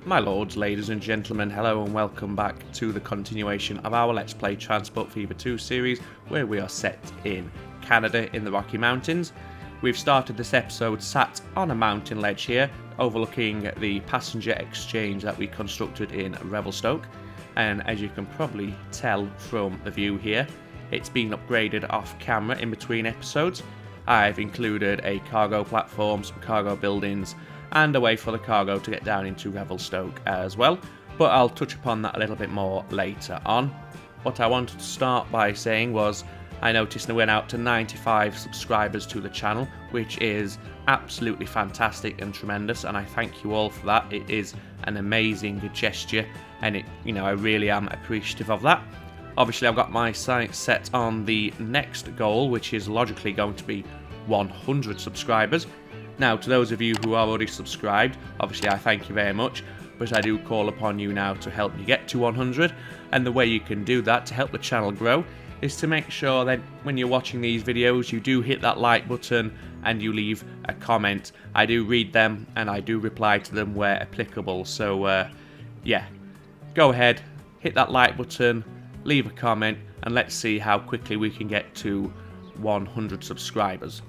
My lords, ladies and gentlemen, hello and welcome back to the continuation of our Let's Play Transport Fever 2 series, where we are set in Canada in the Rocky Mountains. We've started this episode sat on a mountain ledge here, overlooking the passenger exchange that we constructed in Revelstoke, and as you can probably tell from the view here, it's been upgraded off camera in between episodes. I've included a cargo platform, some cargo buildings, and a way for the cargo to get down into Revelstoke as well, but I'll touch upon that a little bit more later on. What I wanted to start by saying was I noticed that we went out to 95 subscribers to the channel, which is absolutely fantastic and tremendous, and I thank you all for that. It is an amazing gesture, and I really am appreciative of that. Obviously, I've got my sights set on the next goal, which is logically going to be 100 subscribers. Now, to those of you who are already subscribed, obviously I thank you very much, but I do call upon you now to help me get to 100, and the way you can do that to help the channel grow is to make sure that when you're watching these videos, you do hit that like button and you leave a comment. I do read them and I do reply to them where applicable, so yeah, go ahead, hit that like button, leave a comment, and let's see how quickly we can get to 100 subscribers.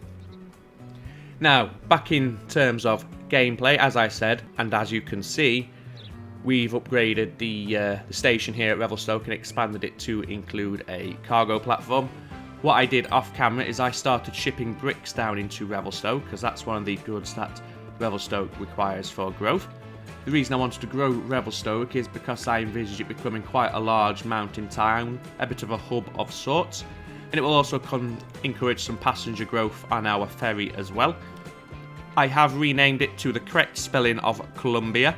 Now, back in terms of gameplay, as I said, and as you can see, we've upgraded the station here at Revelstoke and expanded it to include a cargo platform. What I did off camera is I started shipping bricks down into Revelstoke, because that's one of the goods that Revelstoke requires for growth. The reason I wanted to grow Revelstoke is because I envisage it becoming quite a large mountain town, a bit of a hub of sorts. And it will also encourage some passenger growth on our ferry as well. I have renamed it to the correct spelling of Columbia.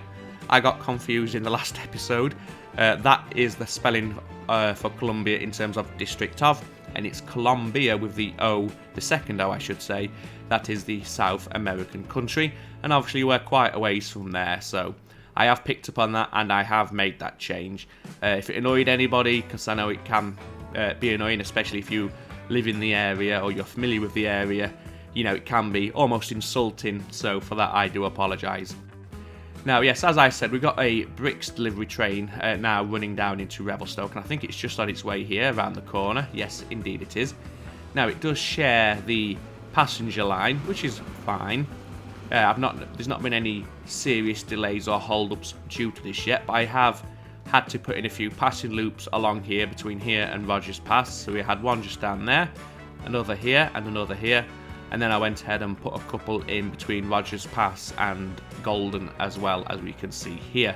I got confused in the last episode. That is the spelling for Columbia in terms of district of, and it's Colombia with the O, the second O I should say. That is the South American country, and obviously we're quite a ways from there, so I have picked up on that and I have made that change. If it annoyed anybody, because I know it can be annoying, especially if you live in the area or you're familiar with the area, it can be almost insulting, so for that I do apologise. Now, yes, as I said, we've got a bricks delivery train now running down into Revelstoke, and I think it's just on its way here around the corner. Yes, indeed it is. Now, it does share the passenger line, which is fine. There's not been any serious delays or hold-ups due to this yet, but I have had to put in a few passing loops along here between here and Rogers Pass. So we had one just down there, another here and another here, and then I went ahead and put a couple in between Rogers Pass and Golden as well, as we can see here.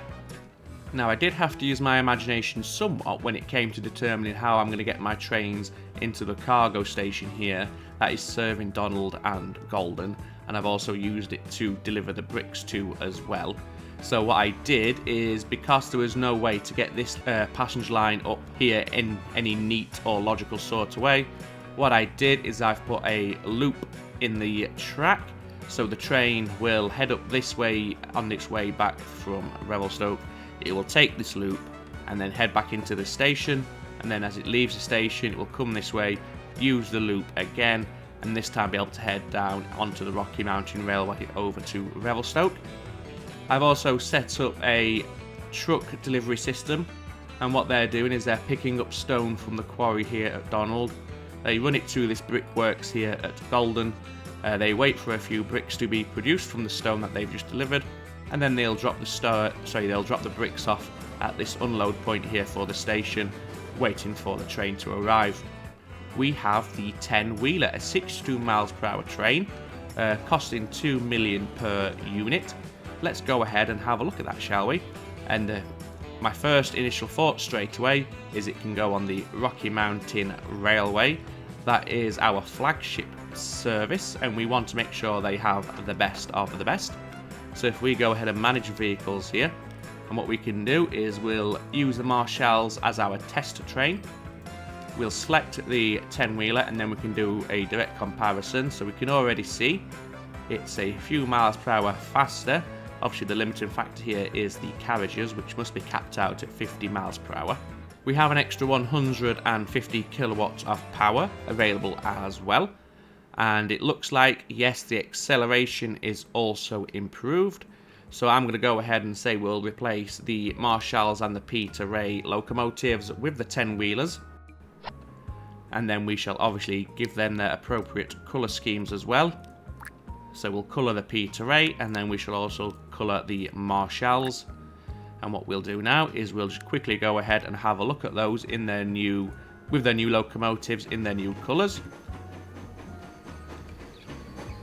Now, I did have to use my imagination somewhat when it came to determining how I'm going to get my trains into the cargo station here that is serving Donald and Golden, and I've also used it to deliver the bricks to as well. So what I did is, because there was no way to get this passenger line up here in any neat or logical sort of way, what I did is I've put a loop in the track, so the train will head up this way on its way back from Revelstoke. It will take this loop and then head back into the station, and then as it leaves the station it will come this way, use the loop again, and this time be able to head down onto the Rocky Mountain Railway over to Revelstoke. I've also set up a truck delivery system, and what they're doing is they're picking up stone from the quarry here at Donald. They run it to this brickworks here at Golden. They wait for a few bricks to be produced from the stone that they've just delivered, and then they'll drop the bricks off at this unload point here for the station, waiting for the train to arrive. We have the 10-wheeler, a 62 miles per hour train, costing 2 million per unit. Let's go ahead and have a look at that, shall we? And my first initial thought straight away is it can go on the Rocky Mountain Railway. That is our flagship service, and we want to make sure they have the best of the best. So if we go ahead and manage vehicles here, and what we can do is we'll use the Marshals as our test train. We'll select the 10-wheeler, and then we can do a direct comparison. So we can already see it's a few miles per hour faster. Obviously the limiting factor here is the carriages, which must be capped out at 50 miles per hour. We have an extra 150 kilowatts of power available as well. And it looks like, yes, the acceleration is also improved. So I'm going to go ahead and say we'll replace the Marshalls and the Peter Ray locomotives with the 10-wheelers. And then we shall obviously give them their appropriate colour schemes as well. So we'll colour the Peter Ray, and then we shall also colour the Marshalls. And what we'll do now is we'll just quickly go ahead and have a look at those in their new, with their new locomotives in their new colours.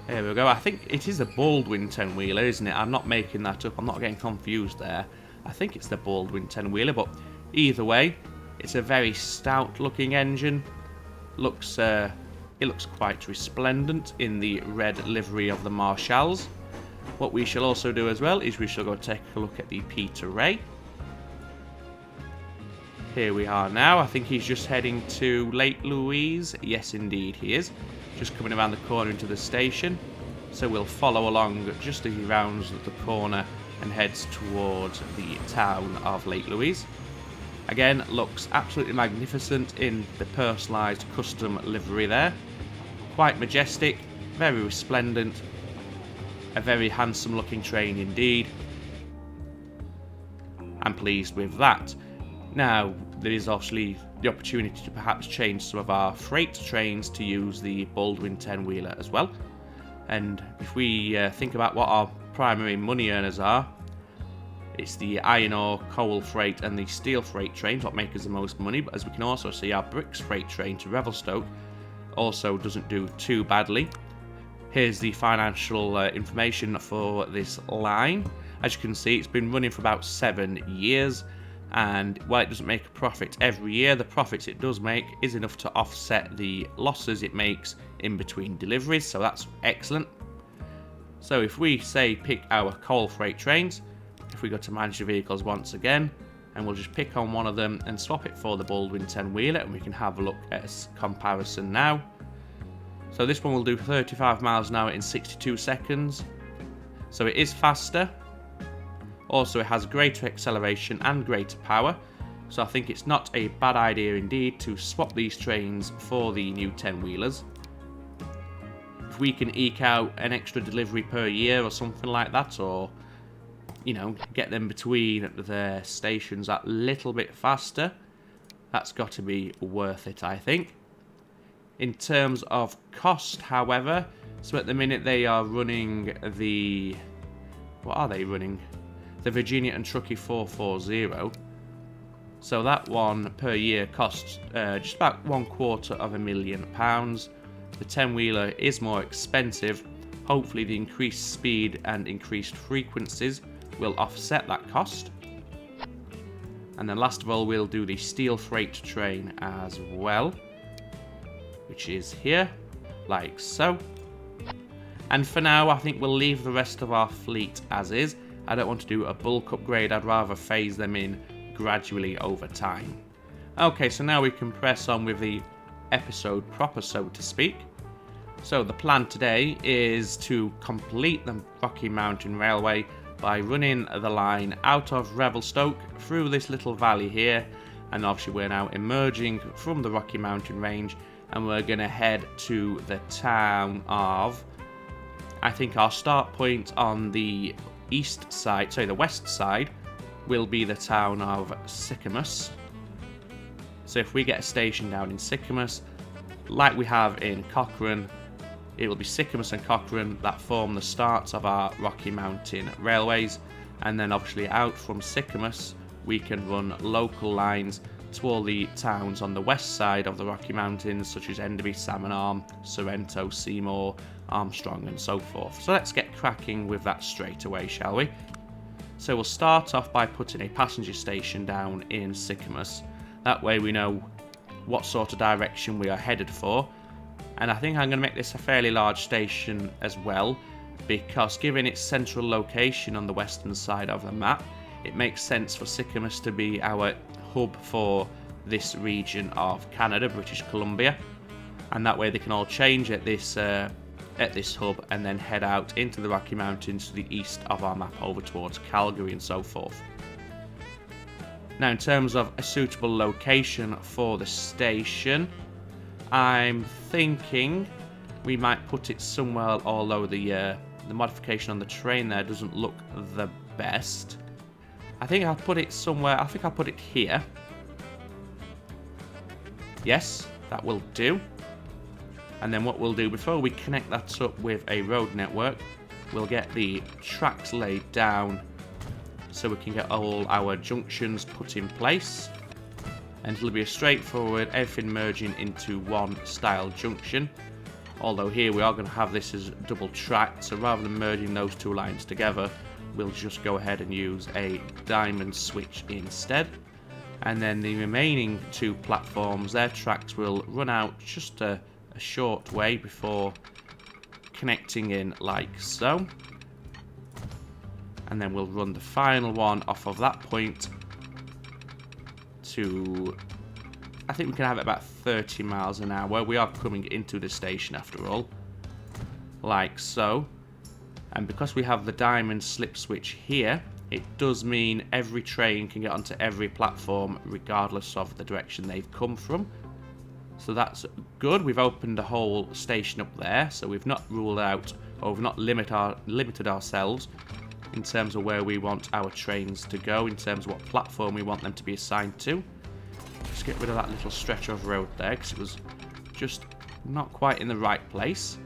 There we go. I think it is a Baldwin 10-wheeler, isn't it? I'm not making that up. I'm not getting confused there. I think it's the Baldwin 10-wheeler, but either way, it's a very stout-looking engine. It looks quite resplendent in the red livery of the Marshalls. What we shall also do as well is we shall go take a look at the Peter Ray. Here we are now. I think he's just heading to Lake Louise. Yes, indeed he is. Just coming around the corner into the station. So we'll follow along just as he rounds the corner and heads towards the town of Lake Louise. Again, looks absolutely magnificent in the personalised custom livery there. Quite majestic, very resplendent, a very handsome looking train indeed. I'm pleased with that. Now, there is obviously the opportunity to perhaps change some of our freight trains to use the Baldwin 10-wheeler as well. And if we think about what our primary money earners are, it's the iron ore, coal freight and the steel freight trains what make us the most money. But as we can also see, our bricks freight train to Revelstoke also doesn't do too badly. Here's the financial information for this line. As you can see, it's been running for about 7 years. And while it doesn't make a profit every year, the profits it does make is enough to offset the losses it makes in between deliveries, so that's excellent. So if we say pick our coal freight trains, if we go to manage the vehicles once again, and we'll just pick on one of them and swap it for the Baldwin 10-wheeler, and we can have a look at a comparison now. So this one will do 35 miles an hour in 62 seconds, so it is faster. Also, it has greater acceleration and greater power, so I think it's not a bad idea indeed to swap these trains for the new 10-wheelers. If we can eke out an extra delivery per year or something like that, or, you know, get them between their stations a little bit faster, that's got to be worth it, I think. In terms of cost, however, so at the minute they are running the... what are they running? The Virginia and Truckee 440. So that one per year costs just about £250,000. The 10-wheeler is more expensive. Hopefully the increased speed and increased frequencies will offset that cost. And then last of all, we'll do the steel freight train as well, which is here, like so. And for now, I think we'll leave the rest of our fleet as is. I don't want to do a bulk upgrade, I'd rather phase them in gradually over time. Okay, so now we can press on with the episode proper, so to speak. So the plan today is to complete the Rocky Mountain Railway by running the line out of Revelstoke through this little valley here, and obviously we're now emerging from the Rocky Mountain range and we're going to head to the town of, I think our start point on the the west side will be the town of Sicamous. So if we get a station down in Sicamous, like we have in Cochrane, it will be Sicamous and Cochrane that form the starts of our Rocky Mountain Railways, and then obviously out from Sicamous we can run local lines to all the towns on the west side of the Rocky Mountains, such as Enderby, Salmon Arm, Sorrento, Seymour, Armstrong and so forth. So let's get cracking with that straight away, shall we? So we'll start off by putting a passenger station down in Sicamous. That way we know what sort of direction we are headed for. And I think I'm going to make this a fairly large station as well, because given its central location on the western side of the map, it makes sense for Sicamous to be our hub for this region of Canada, British Columbia. And that way they can all change at this hub and then head out into the Rocky Mountains to the east of our map over towards Calgary and so forth. Now in terms of a suitable location for the station, I'm thinking we might put it somewhere, although the the modification on the train there doesn't look the best. I think I'll put it somewhere. I think I'll put it here. Yes, that will do. And then what we'll do, before we connect that up with a road network, we'll get the tracks laid down so we can get all our junctions put in place. And it'll be a straightforward, everything merging into one style junction. Although here we are going to have this as double tracked, so rather than merging those two lines together, we'll just go ahead and use a diamond switch instead. And then the remaining two platforms, their tracks will run out just a short way before connecting in like so. And then we'll run the final one off of that point to, I think we can have it about 30 miles an hour. We are coming into the station after all, like so. And because we have the diamond slip switch here, it does mean every train can get onto every platform regardless of the direction they've come from. So that's good. We've opened the whole station up there, so we've not ruled out, or we've not limited ourselves in terms of where we want our trains to go, in terms of what platform we want them to be assigned to. Just get rid of that little stretch of road there, because it was just not quite in the right place.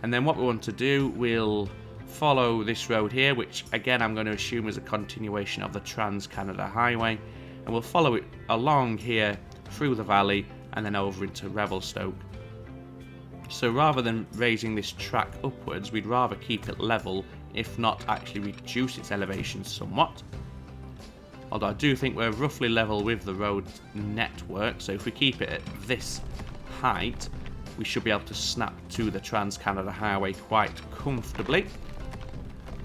And then what we want to do, we'll follow this road here, which again I'm going to assume is a continuation of the Trans-Canada Highway, and we'll follow it along here through the valley and then over into Revelstoke. So rather than raising this track upwards, we'd rather keep it level, if not actually reduce its elevation somewhat. Although I do think we're roughly level with the road network, so if we keep it at this height, we should be able to snap to the Trans-Canada Highway quite comfortably.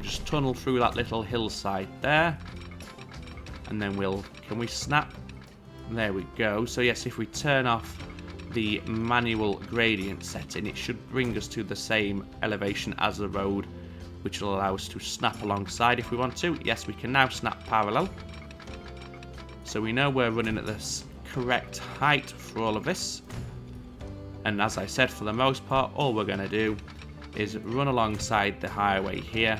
Just tunnel through that little hillside there, and then can we snap? There we go. So yes, if we turn off the manual gradient setting, it should bring us to the same elevation as the road, which will allow us to snap alongside if we want to. Yes, we can now snap parallel. So we know we're running at this correct height for all of this. And as I said, for the most part, all we're going to do is run alongside the highway here.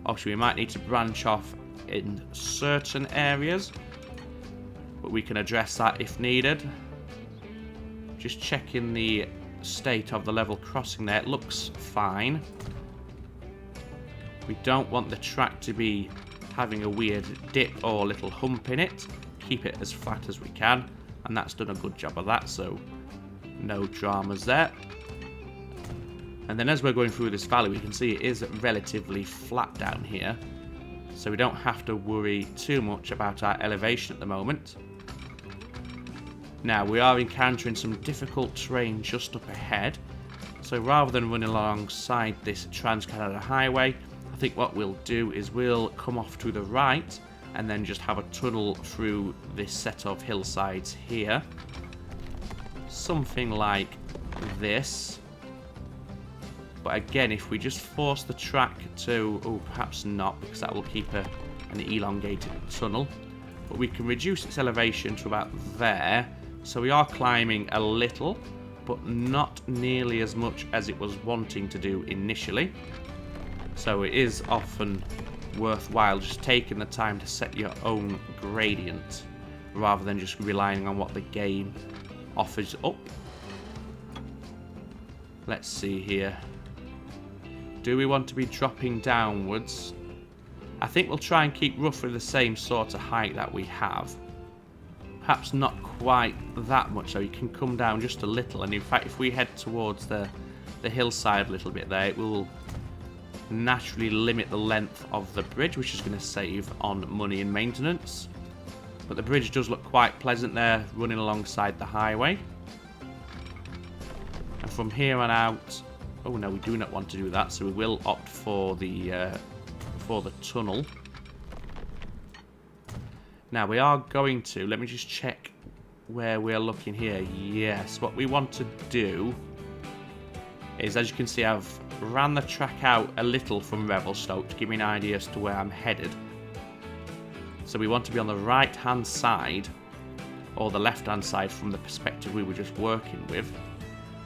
Obviously, we might need to branch off in certain areas, but we can address that if needed. Just checking the state of the level crossing there. It looks fine. We don't want the track to be having a weird dip or little hump in it. Keep it as flat as we can, and that's done a good job of that, so no dramas there. And then as we're going through this valley, we can see it is relatively flat down here, so we don't have to worry too much about our elevation at the moment. Now, we are encountering some difficult terrain just up ahead, so rather than running alongside this Trans-Canada Highway, I think what we'll do is we'll come off to the right and then just have a tunnel through this set of hillsides here. Something like this. But again, if we just force the track to... oh, perhaps not, because that will keep an elongated tunnel. But we can reduce its elevation to about there. So we are climbing a little, but not nearly as much as it was wanting to do initially. So it is often worthwhile just taking the time to set your own gradient, rather than just relying on what the game offers up. Let's see here. Do we want to be dropping downwards? I think we'll try and keep roughly the same sort of height that we have. Perhaps not quite that much, so you can come down just a little. And in fact, if we head towards the hillside a little bit there, it will naturally limit the length of the bridge, which is going to save on money and maintenance. But the bridge does look quite pleasant there, running alongside the highway. And from here on out... oh no, we do not want to do that, so we will opt for the tunnel. Now we are going to... let me just check where we're looking here. Yes, what we want to do is, as you can see, I've ran the track out a little from Revelstoke to give me an idea as to where I'm headed. So we want to be on the right hand side, or the left hand side from the perspective we were just working with,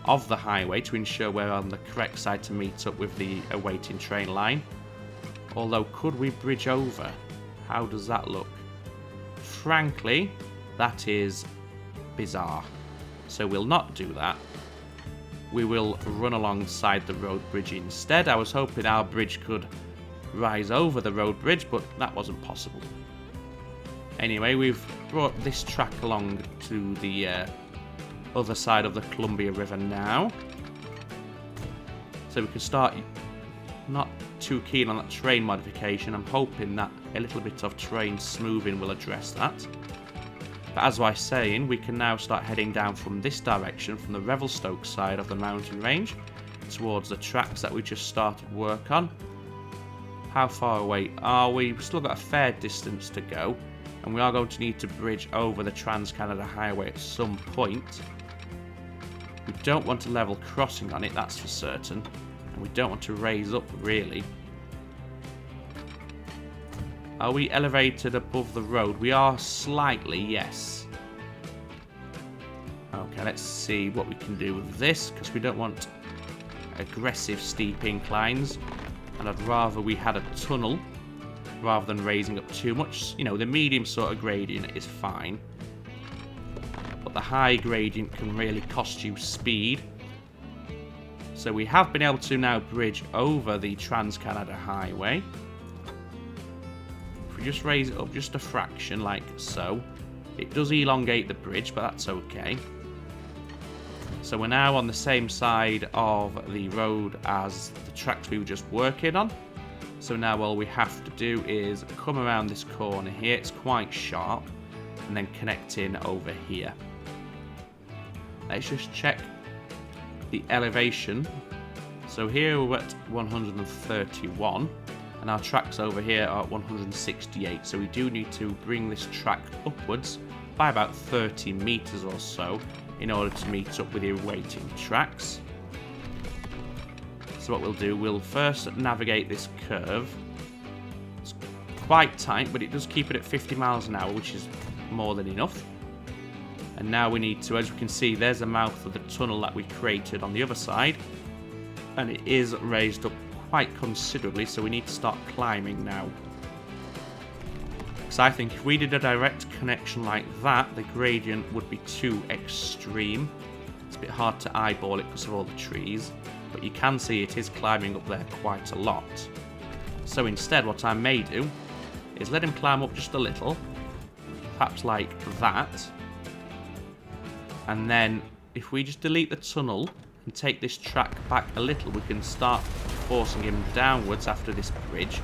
of the highway to ensure we're on the correct side to meet up with the awaiting train line. Although, could we bridge over? How does that look? Frankly, that is bizarre. So we'll not do that. We will run alongside the road bridge instead. I was hoping our bridge could rise over the road bridge, but that wasn't possible. Anyway, we've brought this track along to the other side of the Columbia River now. So we can start. Not too keen on that terrain modification. I'm hoping that a little bit of terrain smoothing will address that. But as I was saying, we can now start heading down from this direction, from the Revelstoke side of the mountain range, towards the tracks that we just started work on. How far away are we? We've still got a fair distance to go, and we are going to need to bridge over the Trans-Canada Highway at some point. We don't want a level crossing on it, that's for certain. And we don't want to raise up, really. Are we elevated above the road? We are slightly, yes. Okay, let's see what we can do with this, because we don't want aggressive steep inclines. And I'd rather we had a tunnel rather than raising up too much. You know, the medium sort of gradient is fine. But the high gradient can really cost you speed. So we have been able to now bridge over the Trans-Canada Highway. If we just raise it up just a fraction, like so. It does elongate the bridge, but that's okay. So we're now on the same side of the road as the tracks we were just working on. So now all we have to do is come around this corner here. It's quite sharp. And then connect in over here. Let's just check the elevation. So here we're at 131 and our tracks over here are at 168, so we do need to bring this track upwards by about 30 meters or so in order to meet up with the awaiting tracks. So what we'll do, we'll first navigate this curve. It's quite tight, but it does keep it at 50 miles an hour, which is more than enough. And now we need to, as we can see, there's the mouth of the tunnel that we created on the other side. And it is raised up quite considerably, so we need to start climbing now. Because I think if we did a direct connection like that, the gradient would be too extreme. It's a bit hard to eyeball it because of all the trees. But you can see it is climbing up there quite a lot. So instead, what I may do is let him climb up just a little. Perhaps like that. And then if we just delete the tunnel and take this track back a little, we can start forcing him downwards after this bridge.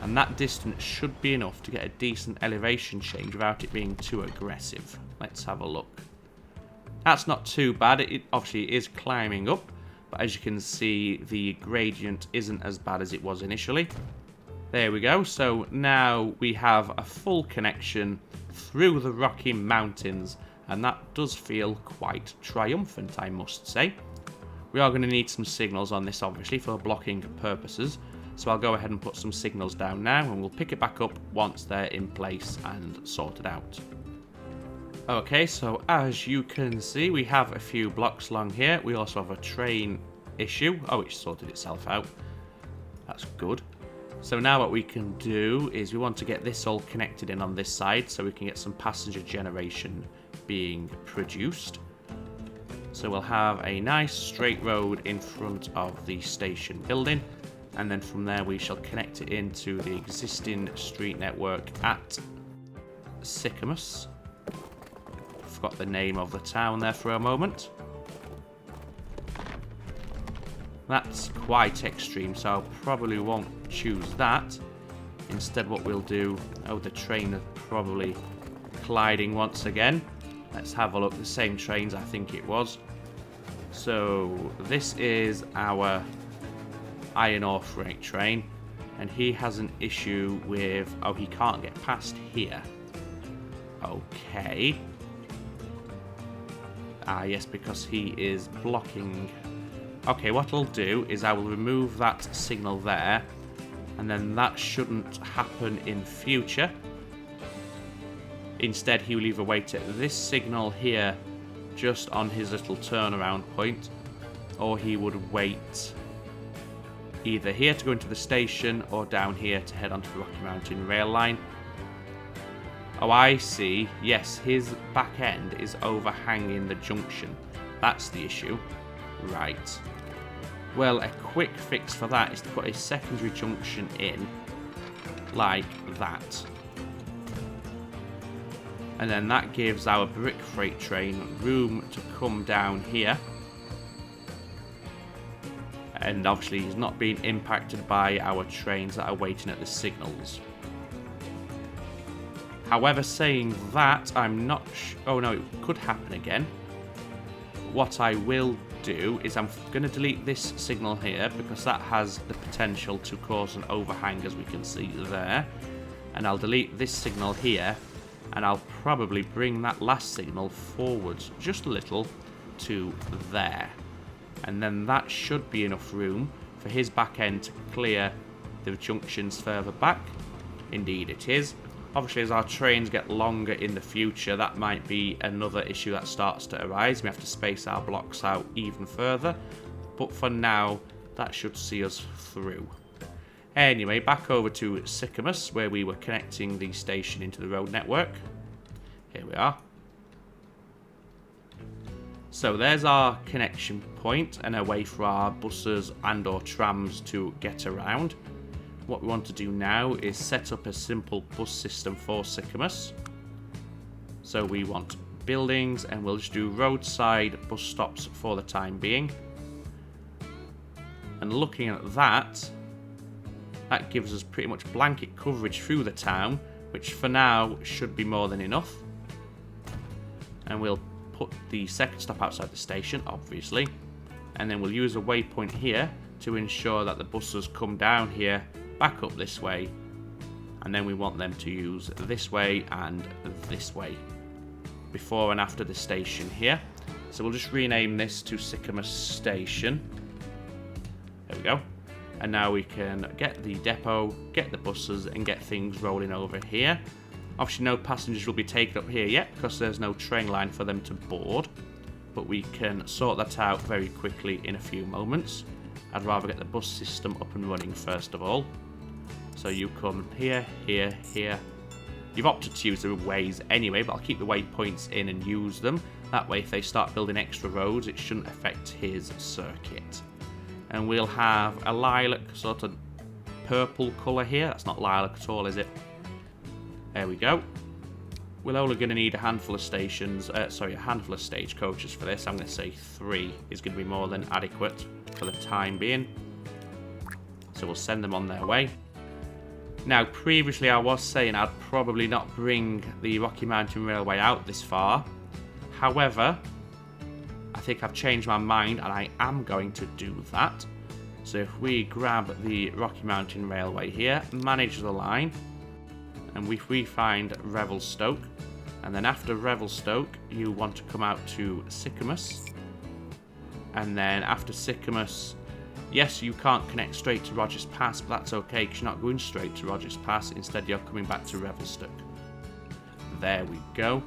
And that distance should be enough to get a decent elevation change without it being too aggressive. Let's have a look. That's not too bad. It obviously is climbing up, but as you can see, the gradient isn't as bad as it was initially. There we go. So now we have a full connection through the Rocky Mountains. And that does feel quite triumphant, I must say. We are going to need some signals on this, obviously, for blocking purposes. So I'll go ahead and put some signals down now, and we'll pick it back up once they're in place and sorted out. Okay, so as you can see, we have a few blocks along here. We also have a train issue. Oh, it's sorted itself out. That's good. So now what we can do is we want to get this all connected in on this side so we can get some passenger generation being produced. So we'll have a nice straight road in front of the station building, and then from there we shall connect it into the existing street network at Sicamous. Forgot the name of the town there for a moment. That's quite extreme, so I probably won't choose that. Instead what we'll do, oh, the train is probably colliding once again. Let's have a look. The same trains, I think it was. So this is our iron ore freight train, and he has an issue with, oh, he can't get past here. Okay. Ah, yes, because he is blocking. Okay, what I'll do is I will remove that signal there, and then that shouldn't happen in future. Instead, he will either wait at this signal here just on his little turnaround point, or he would wait either here to go into the station or down here to head onto the Rocky Mountain rail line. Oh, I see. Yes, his back end is overhanging the junction. That's the issue. Right. Well, a quick fix for that is to put a secondary junction in, like that. And then that gives our brick freight train room to come down here. And obviously he's not being impacted by our trains that are waiting at the signals. However, saying that, I'm not oh no, it could happen again. What I will do is I'm going to delete this signal here because that has the potential to cause an overhang, as we can see there. And I'll delete this signal here, and I'll probably bring that last signal forwards just a little to there. And then that should be enough room for his back end to clear the junctions further back. Indeed it is. Obviously, as our trains get longer in the future, that might be another issue that starts to arise. We have to space our blocks out even further. But for now, that should see us through. Anyway, back over to Sicamous, where we were connecting the station into the road network. Here we are. So there's our connection point and a way for our buses and or trams to get around. What we want to do now is set up a simple bus system for Sicamous. So we want buildings, and we'll just do roadside bus stops for the time being. And looking at that, that gives us pretty much blanket coverage through the town, which for now should be more than enough. And we'll put the second stop outside the station, obviously. And then we'll use a waypoint here to ensure that the buses come down here, back up this way, and then we want them to use this way and this way before and after the station here. So we'll just rename this to Sicamous Station. There we go. And now we can get the depot, get the buses, and get things rolling over here. Obviously no passengers will be taken up here yet because there's no train line for them to board, but we can sort that out very quickly in a few moments. I'd rather get the bus system up and running first of all. So you come here, here, here. You've opted to use the ways anyway, but I'll keep the waypoints in and use them. That way if they start building extra roads, it shouldn't affect his circuit. And we'll have a lilac sort of purple colour here. That's not lilac at all, is it? There we go. We're only going to need a handful of stations, a handful of stagecoaches for this. I'm going to say 3 is going to be more than adequate for the time being. So we'll send them on their way. Now, previously I was saying I'd probably not bring the Rocky Mountain Railway out this far. However, I think I've changed my mind and I am going to do that. So if we grab the Rocky Mountain Railway here, manage the line, and if we find Revelstoke, and then after Revelstoke you want to come out to Sicamous, and then after Sicamous, yes, you can't connect straight to Rogers Pass, but that's okay because you're not going straight to Rogers Pass. Instead, you're coming back to Revelstoke. There we go.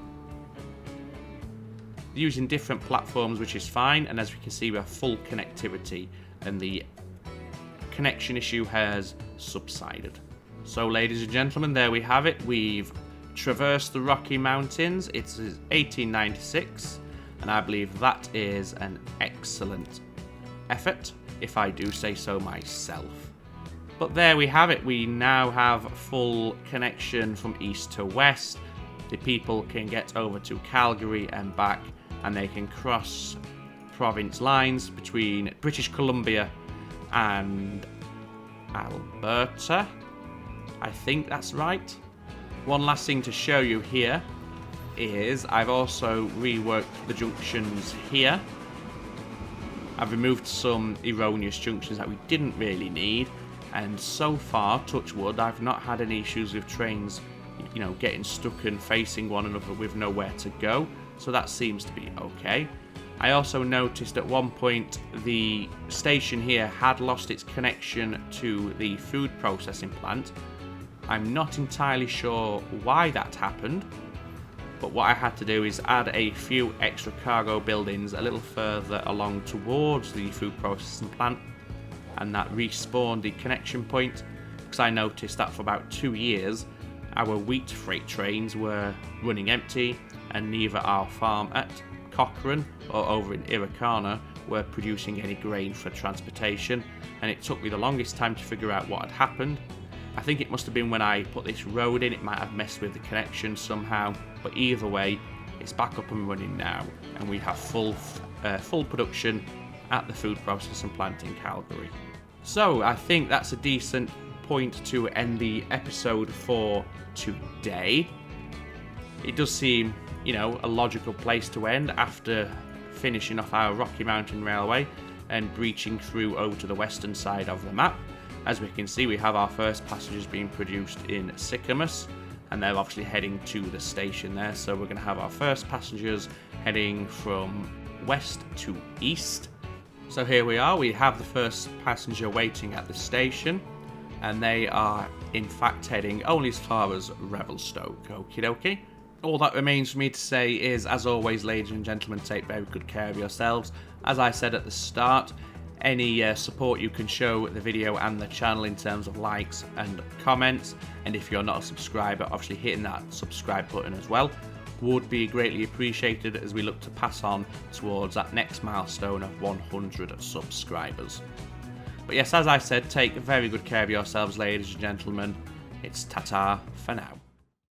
Using different platforms, which is fine, and as we can see, we have full connectivity, and the connection issue has subsided. So, ladies and gentlemen, there we have it. We've traversed the Rocky Mountains. It's 1896, and I believe that is an excellent effort, if I do say so myself. But there we have it. We now have full connection from east to west. The people can get over to Calgary and back, and they can cross province lines between British Columbia and Alberta. I think that's right. One last thing to show you here is I've also reworked the junctions here. I've removed some erroneous junctions that we didn't really need, and so far, touch wood, I've not had any issues with trains, you know, getting stuck and facing one another with nowhere to go, so that seems to be okay. I also noticed at one point the station here had lost its connection to the food processing plant. I'm not entirely sure why that happened, But what I had to do is add a few extra cargo buildings a little further along towards the food processing plant, and that respawned the connection point, because I noticed that for about 2 years our wheat freight trains were running empty, and neither our farm at Cochrane or over in Irricana were producing any grain for transportation, and it took me the longest time to figure out what had happened. I think it must have been when I put this road in, it might have messed with the connection somehow, but either way it's back up and running now, and we have full production at the food processing plant in Calgary. So I think that's a decent point to end the episode for today. It does seem, a logical place to end after finishing off our Rocky Mountain Railway and breaching through over to the western side of the map. As we can see, we have our first passengers being produced in Sicamous, and they're obviously heading to the station there. So we're going to have our first passengers heading from west to east. So here we are, we have the first passenger waiting at the station, and they are in fact heading only as far as Revelstoke. Okie dokie. All that remains for me to say is, as always, ladies and gentlemen, take very good care of yourselves. As I said at the start, any support you can show the video and the channel in terms of likes and comments, and if you're not a subscriber, obviously hitting that subscribe button as well, would be greatly appreciated as we look to pass on towards that next milestone of 100 subscribers. But yes, as I said, take very good care of yourselves, ladies and gentlemen. It's ta-ta for now.